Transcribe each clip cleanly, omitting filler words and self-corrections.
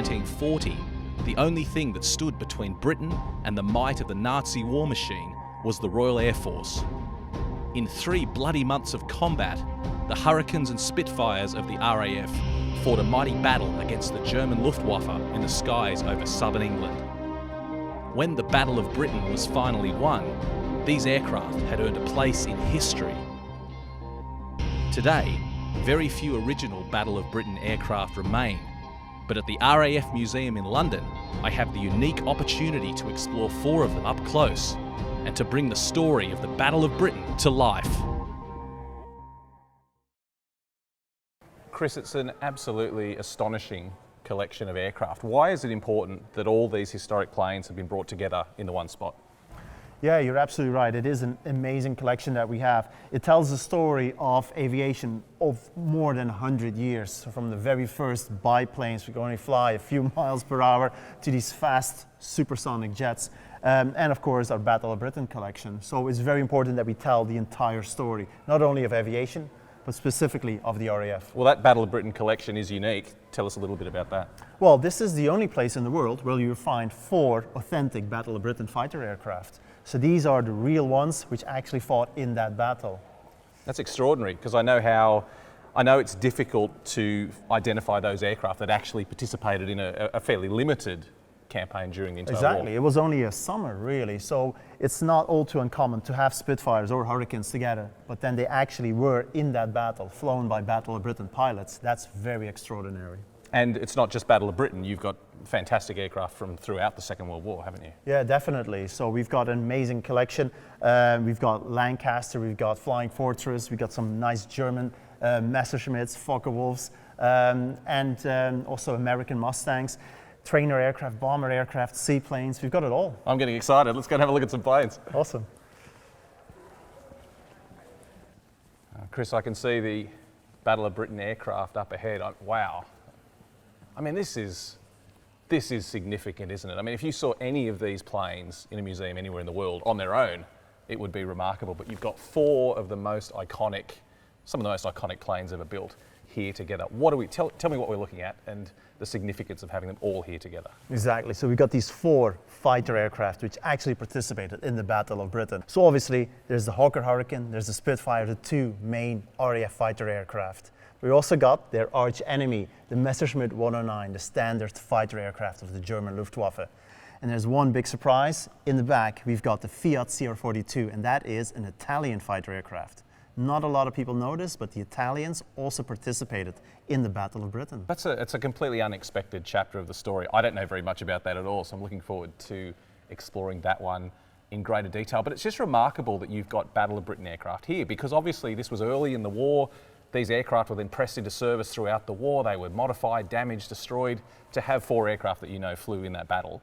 1940, the only thing that stood between Britain and the might of the Nazi war machine was the Royal Air Force. In 3 bloody months of combat, the Hurricanes and Spitfires of the RAF fought a mighty battle against the German Luftwaffe in the skies over southern England. When the Battle of Britain was finally won, these aircraft had earned a place in history. Today, very few original Battle of Britain aircraft remain, but at the RAF Museum in London, I have the unique opportunity to explore 4 of them up close and to bring the story of the Battle of Britain to life. Kris, it's an absolutely astonishing collection of aircraft. Why is it important that all these historic planes have been brought together in the one spot? Yeah, you're absolutely right. It is an amazing collection that we have. It tells the story of aviation of more than 100 years. So from the very first biplanes, we can only fly a few miles per hour, to these fast supersonic jets. And of course, our Battle of Britain collection. So it's very important that we tell the entire story, not only of aviation, but specifically of the RAF. Well, that Battle of Britain collection is unique. Tell us a little bit about that. Well, this is the only place in the world where you'll find 4 authentic Battle of Britain fighter aircraft. So these are the real ones which actually fought in that battle. That's extraordinary, because I know it's difficult to identify those aircraft that actually participated in a fairly limited campaign during the entire war. Exactly, it was only a summer really, so it's not all too uncommon to have Spitfires or Hurricanes together, but then they actually were in that battle, flown by Battle of Britain pilots. That's very extraordinary. And it's not just Battle of Britain, you've got fantastic aircraft from throughout the Second World War, haven't you? Yeah, definitely. So we've got an amazing collection. We've got Lancaster, we've got Flying Fortress, we've got some nice German Messerschmitts, Focke-Wulfs, and also American Mustangs, trainer aircraft, bomber aircraft, seaplanes. We've got it all. I'm getting excited. Let's go and have a look at some planes. Awesome. Kris, I can see the Battle of Britain aircraft up ahead. Wow. I mean, this is significant, isn't it? I mean, if you saw any of these planes in a museum anywhere in the world on their own, it would be remarkable. But you've got 4 of the most iconic, some of the most iconic planes ever built here together. What do we tell me what we're looking at and the significance of having them all here together? Exactly. So we've got these 4 fighter aircraft which actually participated in the Battle of Britain. So obviously there's the Hawker Hurricane, there's the Spitfire, the 2 main RAF fighter aircraft. We also got their arch enemy, the Messerschmitt 109, the standard fighter aircraft of the German Luftwaffe. And there's one big surprise. In the back, we've got the Fiat CR.42, and that is an Italian fighter aircraft. Not a lot of people know this, but the Italians also participated in the Battle of Britain. It's a completely unexpected chapter of the story. I don't know very much about that at all, so I'm looking forward to exploring that one in greater detail. But it's just remarkable that you've got Battle of Britain aircraft here, because obviously this was early in the war. These aircraft were then pressed into service throughout the war. They were modified, damaged, destroyed. To have 4 aircraft that you know flew in that battle,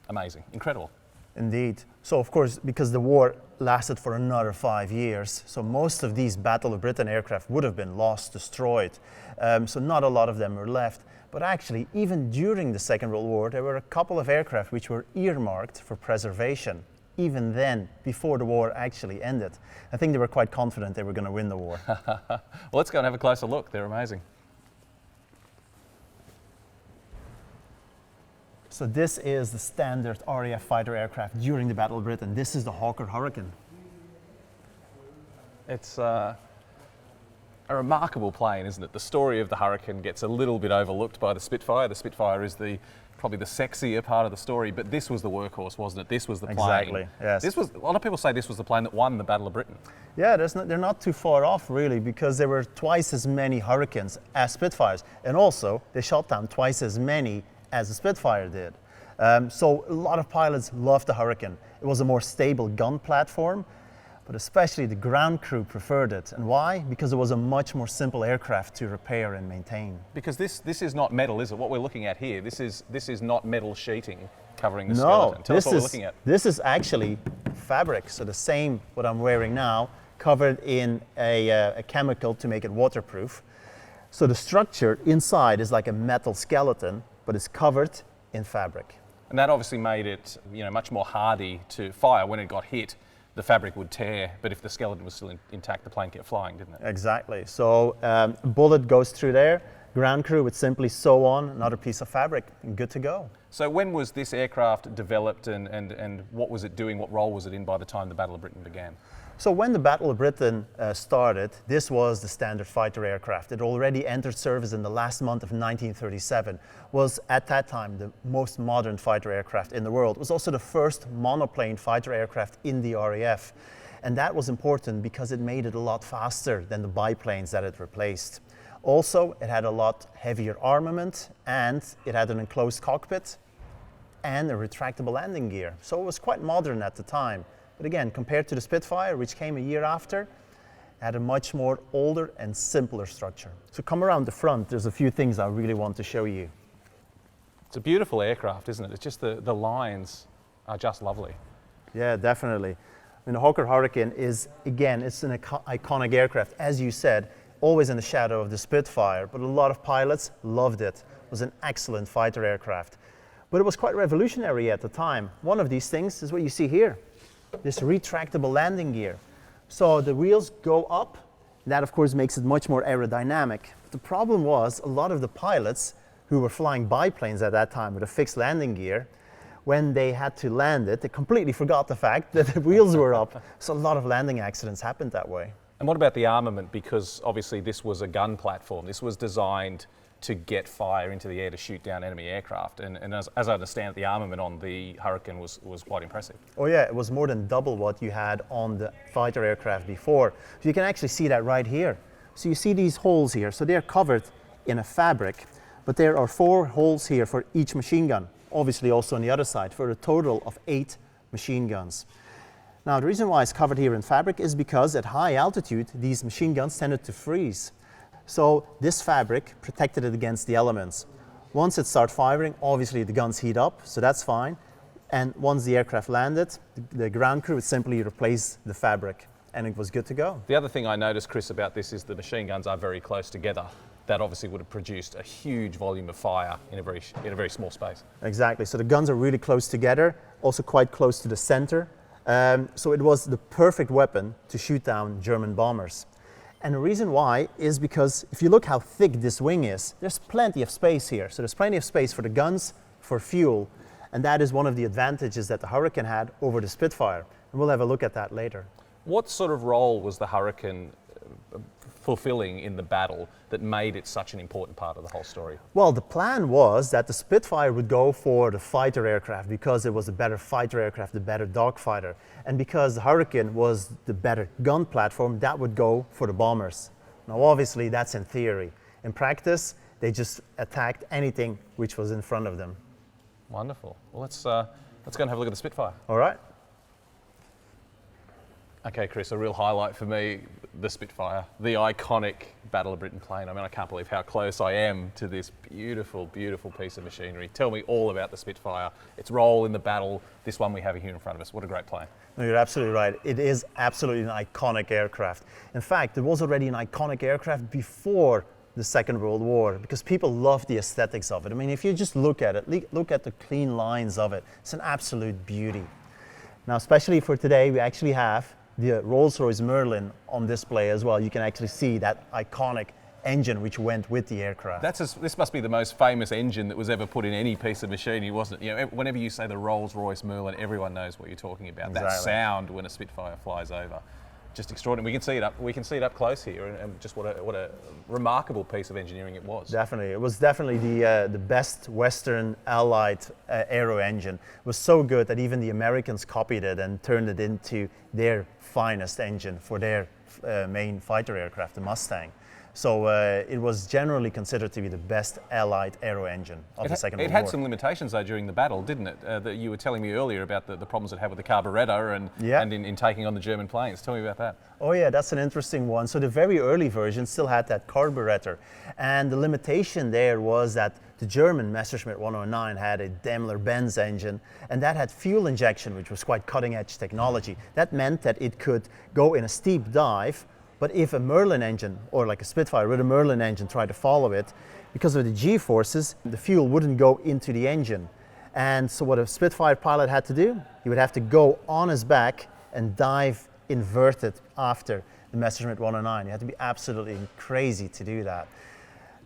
amazing, incredible. Indeed. So of course, because the war lasted for another 5 years, so most of these Battle of Britain aircraft would have been lost, destroyed. So not a lot of them were left. But actually, even during the Second World War, there were a couple of aircraft which were earmarked for preservation. Even then, before the war actually ended. I think they were quite confident they were going to win the war. Well, let's go and have a closer look. They're amazing. So this is the standard RAF fighter aircraft during the Battle of Britain. This is the Hawker Hurricane. It's a remarkable plane, isn't it? The story of the Hurricane gets a little bit overlooked by the Spitfire. The Spitfire is probably the sexier part of the story, but this was the workhorse, wasn't it? This was the plane. Exactly, yes. A lot of people say this was the plane that won the Battle of Britain. Yeah, they're not too far off really, because there were twice as many Hurricanes as Spitfires, and also they shot down twice as many as the Spitfire did. So a lot of pilots loved the Hurricane. It was a more stable gun platform, but especially the ground crew preferred it. And why? Because it was a much more simple aircraft to repair and maintain. Because this is not metal, is it? What we're looking at here, this is not metal sheeting covering the skeleton. Tell us what we're looking at. This is actually fabric, so the same what I'm wearing now, covered in a chemical to make it waterproof. So the structure inside is like a metal skeleton, but it's covered in fabric. And that obviously made it, much more hardy to fire. When it got hit, the fabric would tear, but if the skeleton was still intact, the plane kept flying, didn't it? Exactly. So a bullet goes through there, Ground crew would simply sew on another piece of fabric and good to go. So when was this aircraft developed and what was it doing? What role was it in by the time the Battle of Britain began? So when the Battle of Britain started, this was the standard fighter aircraft. It already entered service in the last month of 1937, was at that time the most modern fighter aircraft in the world. It was also the first monoplane fighter aircraft in the RAF. And that was important because it made it a lot faster than the biplanes that it replaced. Also, it had a lot heavier armament and it had an enclosed cockpit and a retractable landing gear. So it was quite modern at the time. But again, compared to the Spitfire, which came a year after, it had a much more older and simpler structure. So come around the front, there's a few things I really want to show you. It's a beautiful aircraft, isn't it? It's just the lines are just lovely. Yeah, definitely. I mean, the Hawker Hurricane is, again, it's an iconic aircraft. As you said, always in the shadow of the Spitfire, but a lot of pilots loved it. It was an excellent fighter aircraft. But it was quite revolutionary at the time. One of these things is what you see here. This retractable landing gear. So the wheels go up, and that of course makes it much more aerodynamic. The problem was a lot of the pilots who were flying biplanes at that time with a fixed landing gear, when they had to land it, they completely forgot the fact that the wheels were up. So a lot of landing accidents happened that way. And what about the armament? Because obviously this was a gun platform. This was designed to get fire into the air to shoot down enemy aircraft. And as I understand it, the armament on the Hurricane was quite impressive. Oh yeah, it was more than double what you had on the fighter aircraft before. So you can actually see that right here. So you see these holes here. So they're covered in a fabric, but there are 4 holes here for each machine gun. Obviously also on the other side for a total of 8 machine guns. Now the reason why it's covered here in fabric is because at high altitude, these machine guns tended to freeze. So this fabric protected it against the elements. Once it started firing, obviously the guns heat up, so that's fine. And once the aircraft landed, the ground crew would simply replace the fabric and it was good to go. The other thing I noticed, Kris, about this is the machine guns are very close together. That obviously would have produced a huge volume of fire in a very small space. Exactly, so the guns are really close together, also quite close to the center. So it was the perfect weapon to shoot down German bombers. And the reason why is because if you look how thick this wing is, there's plenty of space here. So there's plenty of space for the guns, for fuel, and that is one of the advantages that the Hurricane had over the Spitfire. And we'll have a look at that later. What sort of role was the Hurricane fulfilling in the battle that made it such an important part of the whole story? Well, the plan was that the Spitfire would go for the fighter aircraft because it was a better fighter aircraft, the better dogfighter. And because the Hurricane was the better gun platform, that would go for the bombers. Now, obviously, that's in theory. In practice, they just attacked anything which was in front of them. Wonderful. Well, let's go and have a look at the Spitfire. All right. Okay, Kris, a real highlight for me, the Spitfire, the iconic Battle of Britain plane. I mean, I can't believe how close I am to this beautiful, beautiful piece of machinery. Tell me all about the Spitfire, its role in the battle, this one we have here in front of us. What a great plane. No, you're absolutely right. It is absolutely an iconic aircraft. In fact, there was already an iconic aircraft before the Second World War because people love the aesthetics of it. I mean, if you just look at it, look at the clean lines of it, it's an absolute beauty. Now, especially for today, we actually have the Rolls-Royce Merlin on display as well. You can actually see that iconic engine which went with the aircraft. This must be the most famous engine that was ever put in any piece of machinery, wasn't it? You know, whenever you say the Rolls-Royce Merlin, everyone knows what you're talking about. Exactly. That sound when a Spitfire flies over, just extraordinary. We can see it up close here, and just what a remarkable piece of engineering it was. Definitely, it was definitely the best Western Allied aero engine. It was so good that even the Americans copied it and turned it into their finest engine for their main fighter aircraft, the Mustang. So it was generally considered to be the best Allied aero engine of the Second World War. It had some limitations though during the battle, didn't it? That you were telling me earlier about the problems it had with the carburettor and in taking on the German planes. Tell me about that. Oh yeah, that's an interesting one. So the very early version still had that carburettor. And the limitation there was that the German Messerschmitt 109 had a Daimler-Benz engine, and that had fuel injection, which was quite cutting-edge technology. That meant that it could go in a steep dive, but if a Merlin engine, or like a Spitfire with a Merlin engine, tried to follow it, because of the G-forces, the fuel wouldn't go into the engine. And so what a Spitfire pilot had to do, he would have to go on his back and dive inverted after the Messerschmitt 109. You had to be absolutely crazy to do that.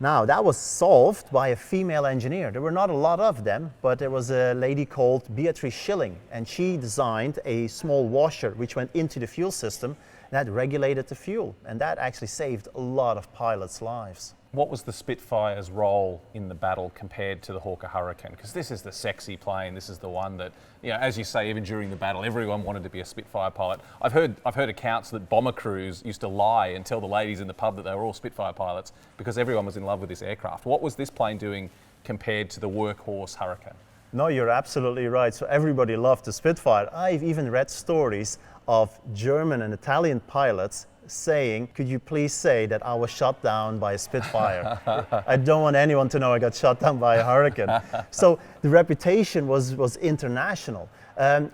Now, that was solved by a female engineer. There were not a lot of them, but there was a lady called Beatrice Schilling, and she designed a small washer which went into the fuel system that regulated the fuel, and that actually saved a lot of pilots' lives. What was the Spitfire's role in the battle compared to the Hawker Hurricane? Because this is the sexy plane. This is the one that, you know, as you say, even during the battle, everyone wanted to be a Spitfire pilot. I've heard accounts that bomber crews used to lie and tell the ladies in the pub that they were all Spitfire pilots because everyone was in love with this aircraft. What was this plane doing compared to the workhorse Hurricane? No, you're absolutely right. So everybody loved the Spitfire. I've even read stories of German and Italian pilots saying, could you please say that I was shot down by a Spitfire? I don't want anyone to know I got shot down by a Hurricane. So the reputation was international.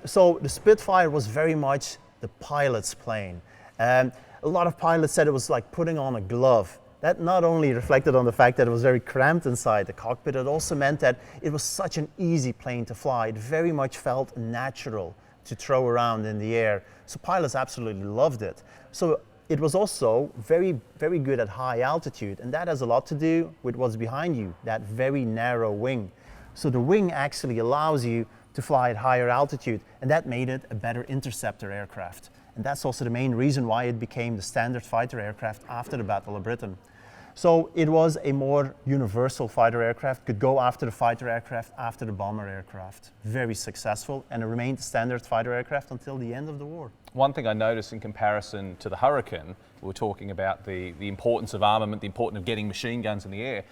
So the Spitfire was very much the pilot's plane. A lot of pilots said it was like putting on a glove. That not only reflected on the fact that it was very cramped inside the cockpit, it also meant that it was such an easy plane to fly. It very much felt natural to throw around in the air. So pilots absolutely loved it. So it was also very, very good at high altitude, and that has a lot to do with what's behind you, that very narrow wing. So the wing actually allows you to fly at higher altitude, and that made it a better interceptor aircraft. And that's also the main reason why it became the standard fighter aircraft after the Battle of Britain. So it was a more universal fighter aircraft, could go after the fighter aircraft, after the bomber aircraft. Very successful, and it remained the standard fighter aircraft until the end of the war. One thing I noticed in comparison to the Hurricane, we were talking about the importance of armament, the importance of getting machine guns in the air.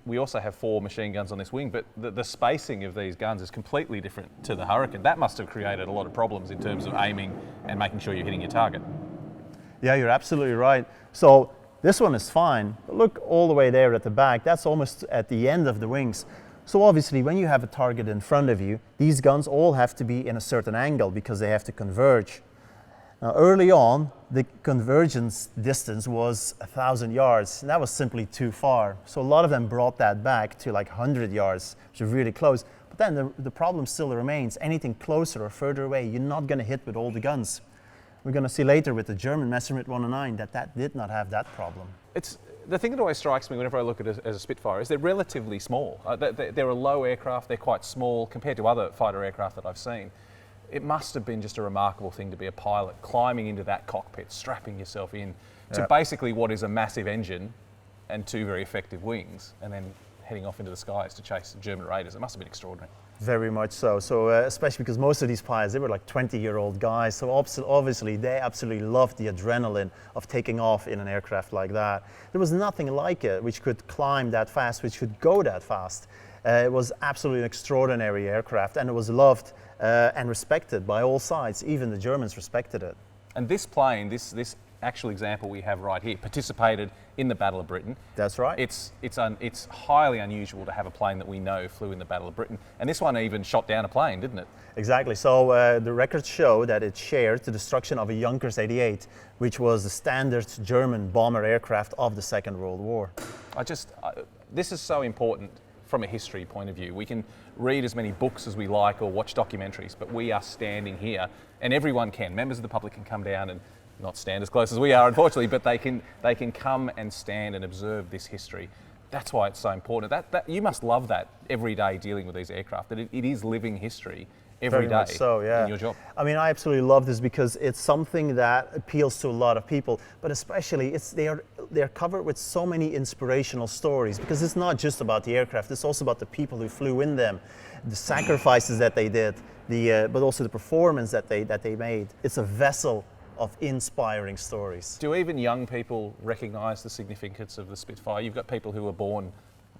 We also have 4 machine guns on this wing, but the spacing of these guns is completely different to the Hurricane. That must have created a lot of problems in terms of aiming and making sure you're hitting your target. Yeah, you're absolutely right. So this one is fine, but look all the way there at the back, that's almost at the end of the wings. So obviously when you have a target in front of you, these guns all have to be in a certain angle because they have to converge. Now early on, the convergence distance was 1,000 yards, and that was simply too far. So a lot of them brought that back to like 100 yards, which is really close. But then the problem still remains. Anything closer or further away, you're not going to hit with all the guns. We're going to see later with the German Messerschmitt 109 that did not have that problem. It's the thing that always strikes me whenever I look at it as a Spitfire is they're relatively small. They're a low aircraft, they're quite small compared to other fighter aircraft that I've seen. It must have been just a remarkable thing to be a pilot, climbing into that cockpit, strapping yourself in to basically what is a massive engine and 2 very effective wings, and then heading off into the skies to chase German raiders. It must have been extraordinary. Very much so. So especially because most of these pilots, they were like 20-year-old guys. So obviously they absolutely loved the adrenaline of taking off in an aircraft like that. There was nothing like it which could climb that fast, which could go that fast. It was absolutely an extraordinary aircraft, and it was loved and respected by all sides. Even the Germans respected it. And this plane, this actual example we have right here, participated in the Battle of Britain. That's right. It's highly unusual to have a plane that we know flew in the Battle of Britain. And this one even shot down a plane, didn't it? Exactly. So the records show that it shared the destruction of a Junkers 88, which was the standard German bomber aircraft of the Second World War. This is so important from a history point of view. We can read as many books as we like or watch documentaries, but we are standing here, and everyone can. Members of the public can come down and not stand as close as we are, unfortunately, but they can come and stand and observe this history. That's why it's so important. That you must love that every day dealing with these aircraft, that it is living history every day in your job. I mean, I absolutely love this because it's something that appeals to a lot of people, but especially they're covered with so many inspirational stories, because it's not just about the aircraft, it's also about the people who flew in them, the sacrifices that they did, but also the performance that they made. It's a vessel of inspiring stories. Do even young people recognise the significance of the Spitfire? You've got people who were born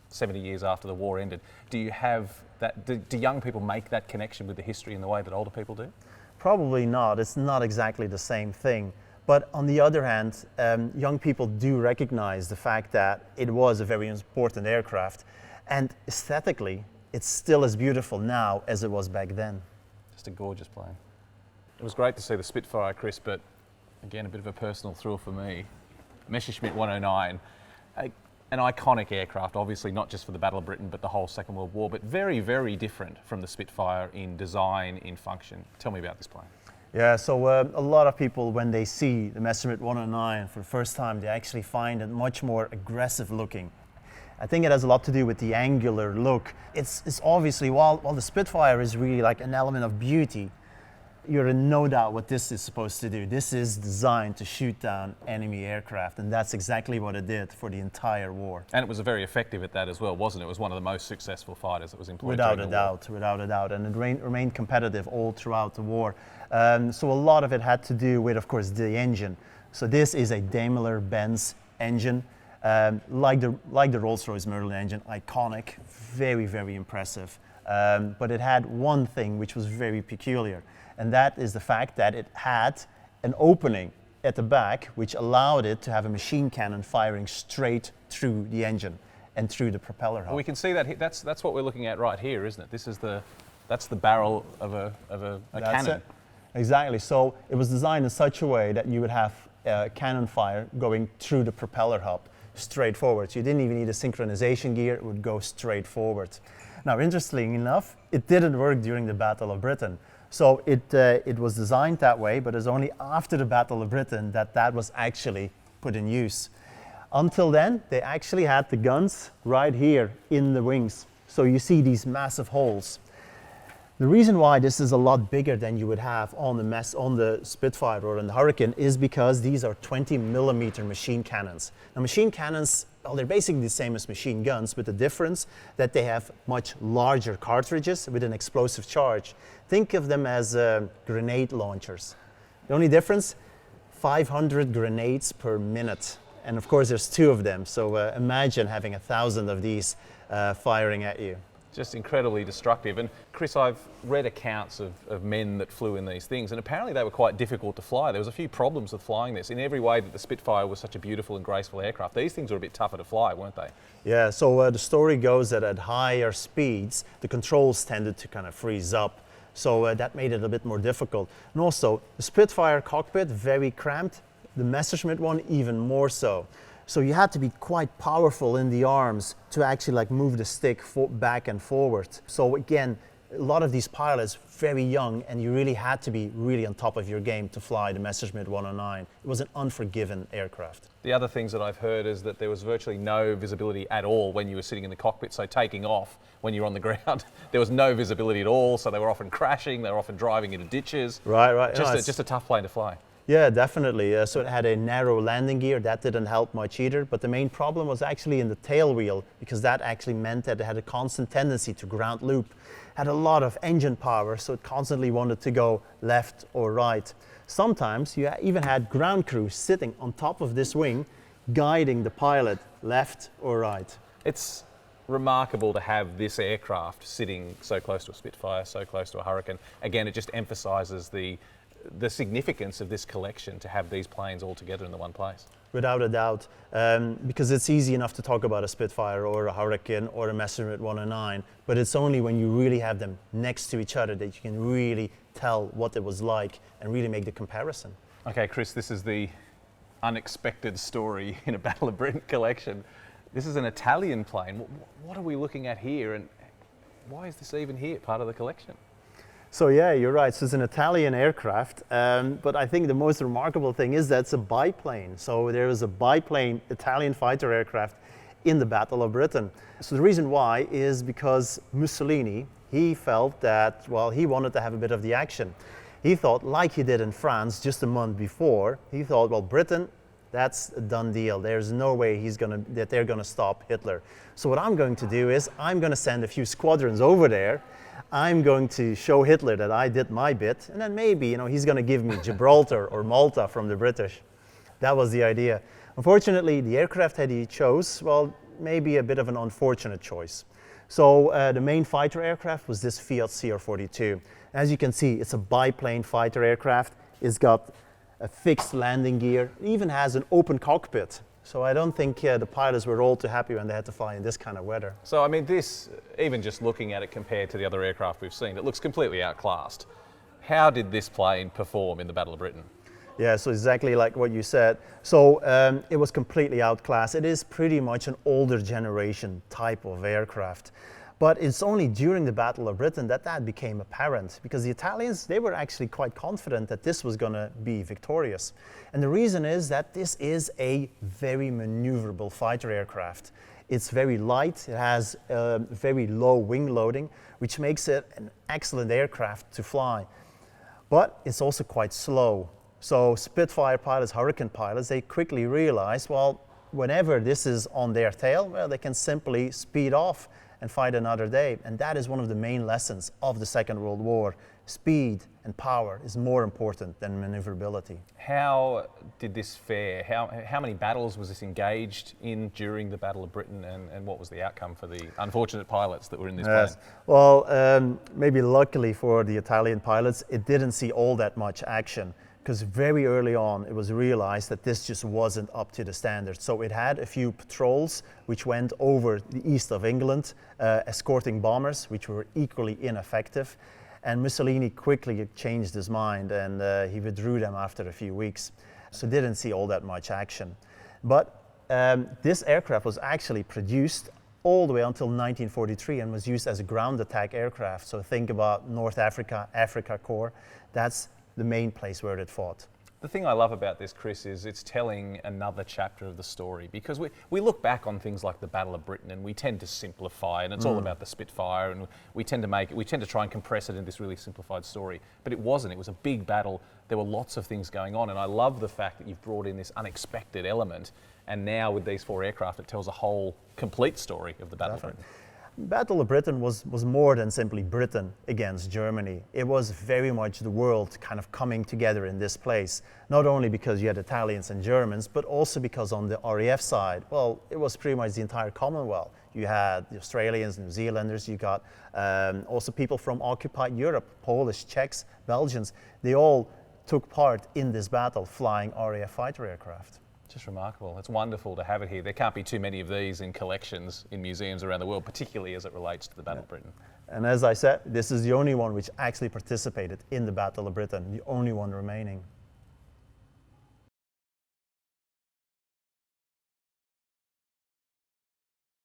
70 years after the war ended. Do you have that? Do young people make that connection with the history in the way that older people do? Probably not. It's not exactly the same thing. But on the other hand, young people do recognize the fact that it was a very important aircraft, and aesthetically, it's still as beautiful now as it was back then. Just a gorgeous plane. It was great to see the Spitfire, Kris, but again, a bit of a personal thrill for me. Messerschmitt 109, an iconic aircraft, obviously not just for the Battle of Britain, but the whole Second World War, but very, very different from the Spitfire in design, in function. Tell me about this plane. Yeah, so a lot of people, when they see the Messerschmitt 109 for the first time, they actually find it much more aggressive looking. I think it has a lot to do with the angular look. It's obviously, while the Spitfire is really like an element of beauty, you're in no doubt what this is supposed to do. This is designed to shoot down enemy aircraft, and that's exactly what it did for the entire war. And it was very effective at that as well, wasn't it? It was one of the most successful fighters that was employed Without during a the war. doubt, without a doubt. And it remained competitive all throughout the war. So a lot of it had to do with, of course, the engine. So this is a Daimler-Benz engine, like the Rolls-Royce Merlin engine, iconic, very, very impressive. But it had one thing which was very peculiar, and that is the fact that it had an opening at the back which allowed it to have a machine cannon firing straight through the engine and through the propeller hub. Well, we can see that that's what we're looking at right here, isn't it? That's the barrel of a That's cannon. it. Exactly. So it was designed in such a way that you would have cannon fire going through the propeller hub straight forward. So you didn't even need a synchronization gear, it would go straight forward. Now, interestingly enough, it didn't work during the Battle of Britain. So it was designed that way, but it's only after the Battle of Britain that was actually put in use. Until then, they actually had the guns right here in the wings. So you see these massive holes. The reason why this is a lot bigger than you would have on the Spitfire or on the Hurricane is because these are 20mm machine cannons. Now, machine cannons, well, they're basically the same as machine guns, with the difference that they have much larger cartridges with an explosive charge. Think of them as grenade launchers. The only difference, 500 grenades per minute. And of course, there's 2 of them. So imagine having 1,000 of these firing at you. Just incredibly destructive. And Kris, I've read accounts of men that flew in these things, and apparently they were quite difficult to fly. There was a few problems with flying this. In every way that the Spitfire was such a beautiful and graceful aircraft, these things were a bit tougher to fly, weren't they? Yeah, so the story goes that at higher speeds, the controls tended to kind of freeze up. So that made it a bit more difficult. And also, the Spitfire cockpit, very cramped. The Messerschmitt one, even more so. So you had to be quite powerful in the arms to actually like move the stick back and forward. So again, a lot of these pilots very young, and you really had to be really on top of your game to fly the Messerschmitt 109. It was an unforgiven aircraft. The other things that I've heard is that there was virtually no visibility at all when you were sitting in the cockpit. So taking off when you were on the ground, there was no visibility at all. So they were often crashing, they were often driving into ditches. Right. Just a tough plane to fly. Yeah, definitely. So it had a narrow landing gear. That didn't help much either. But the main problem was actually in the tail wheel, because that actually meant that it had a constant tendency to ground loop. Had a lot of engine power, so it constantly wanted to go left or right. Sometimes you even had ground crew sitting on top of this wing, guiding the pilot left or right. It's remarkable to have this aircraft sitting so close to a Spitfire, so close to a Hurricane. Again, it just emphasises the significance of this collection to have these planes all together in the one place. Without a doubt, because it's easy enough to talk about a Spitfire or a Hurricane or a Messerschmitt 109, but it's only when you really have them next to each other that you can really tell what it was like and really make the comparison. Okay, Kris, this is the unexpected story in a Battle of Britain collection. This is an Italian plane. What are we looking at here, and why is this even here, part of the collection? So yeah, you're right. So it's an Italian aircraft, but I think the most remarkable thing is that it's a biplane. So there is a biplane Italian fighter aircraft in the Battle of Britain. So the reason why is because Mussolini, he felt that, well, he wanted to have a bit of the action. He thought, like he did in France just a month before, he thought, well, Britain, that's a done deal. There's no way that they're gonna stop Hitler. So what I'm going to do is I'm gonna send a few squadrons over there. I'm going to show Hitler that I did my bit, and then maybe, he's going to give me Gibraltar or Malta from the British. That was the idea. Unfortunately, the aircraft that he chose, well, maybe a bit of an unfortunate choice. So the main fighter aircraft was this Fiat CR.42. As you can see, it's a biplane fighter aircraft. It's got a fixed landing gear. It even has an open cockpit. So I don't think the pilots were all too happy when they had to fly in this kind of weather. So I mean, this, even just looking at it compared to the other aircraft we've seen, it looks completely outclassed. How did this plane perform in the Battle of Britain? Yeah, so exactly like what you said. So it was completely outclassed. It is pretty much an older generation type of aircraft. But it's only during the Battle of Britain that became apparent, because the Italians, they were actually quite confident that this was going to be victorious. And the reason is that this is a very maneuverable fighter aircraft. It's very light, it has very low wing loading, which makes it an excellent aircraft to fly. But it's also quite slow. So Spitfire pilots, Hurricane pilots, they quickly realize, well, whenever this is on their tail, well, they can simply speed off and fight another day. And that is one of the main lessons of the Second World War. Speed and power is more important than maneuverability. How did this fare? How many battles was this engaged in during the Battle of Britain, and what was the outcome for the unfortunate pilots that were in this plane? Well, maybe luckily for the Italian pilots, it didn't see all that much action, because very early on it was realized that this just wasn't up to the standard. So it had a few patrols which went over the east of England, escorting bombers, which were equally ineffective. And Mussolini quickly changed his mind, and he withdrew them after a few weeks. So didn't see all that much action. But this aircraft was actually produced all the way until 1943 and was used as a ground attack aircraft. So think about North Africa, Africa Corps. That's the main place where it fought. The thing I love about this, Kris, is it's telling another chapter of the story, because we look back on things like the Battle of Britain and we tend to simplify, and it's all about the Spitfire, and we tend to try and compress it in this really simplified story. But it wasn't. It was a big battle. There were lots of things going on, and I love the fact that you've brought in this unexpected element, and now with these 4 aircraft it tells a whole complete story of the Battle of Britain. Battle of Britain was more than simply Britain against Germany. It was very much the world kind of coming together in this place, not only because you had Italians and Germans, but also because on the RAF side, well, it was pretty much the entire Commonwealth. You had the Australians, New Zealanders, you got also people from occupied Europe, Polish, Czechs, Belgians. They all took part in this battle flying RAF fighter aircraft. Just remarkable. It's wonderful to have it here. There can't be too many of these in collections in museums around the world, particularly as it relates to the Battle of Britain. And as I said, this is the only one which actually participated in the Battle of Britain, the only one remaining.